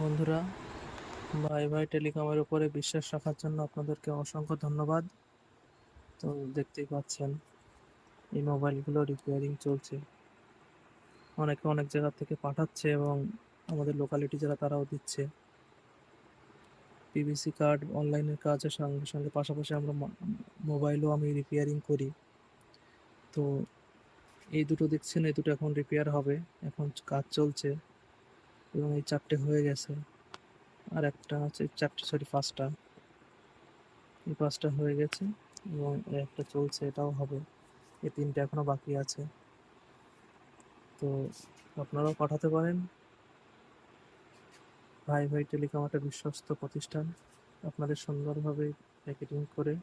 বন্ধুরা, ভাই ভাই টেলিকমের উপরে বিশ্বাস রাখার জন্য আপনাদেরকে অসংখ্য ধন্যবাদ। তো দেখতেই পাচ্ছেন এই মোবাইলগুলো রিপেয়ারিং চলছে। অনেকে অনেক জায়গা থেকে পাঠাচ্ছে এবং আমাদের লোকালিটি যারা তারাও দিচ্ছে। পিভিসি কার্ড অনলাইনের কাজের সঙ্গে সঙ্গে পাশাপাশি আমরা মোবাইলও আমি রিপেয়ারিং করি। তো এই দুটো দেখছেন, এই দুটো এখন রিপেয়ার হবে, এখন কাজ চলছে এবং এই 4টে হয়ে গেছে। আর একটা আছে, 4টে সরি 5টা, এই 5টা হয়ে গেছে এবং একটা চলছে, এটাও হবে। এই 3টে এখনো বাকি আছে। তো আপনারাও পাঠাতে পারেন। ভাই ভাই টেলিকম একটা বিশ্বস্ত প্রতিষ্ঠান, আপনাদের সুন্দরভাবে প্যাকেটিং করে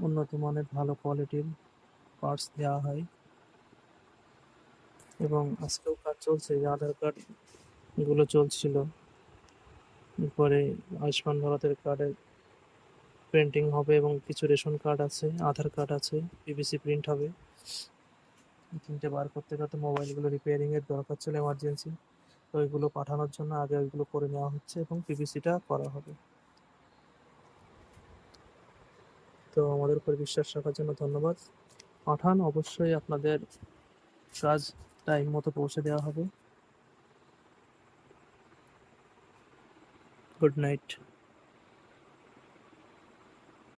উন্নত মানের ভালো কোয়ালিটির পার্টস দেওয়া হয়। এবং আজকেও কাজ চলছে, যে আধার কার্ডগুলো চলছিল, পরে আয়ুষ্মান ভারতের কার্ডের প্রিন্টিং হবে এবং কিছু রেশন কার্ড আছে, আধার কার্ড আছে, পিভিসি প্রিন্ট হবে। এই 3টে বার করতে করতে মোবাইলগুলো রিপেয়ারিংয়ের দরকার ছিল এমার্জেন্সি। তো ওইগুলো পাঠানোর জন্য আগে ওইগুলো করে নেওয়া হচ্ছে এবং পিভিসিটা করা হবে। তো আমাদের উপর বিশ্বাস রাখার জন্য ধন্যবাদ। পাঠান, অবশ্যই আপনাদের কাজ টাইম মতো পৌঁছে দেওয়া হবে। Good night.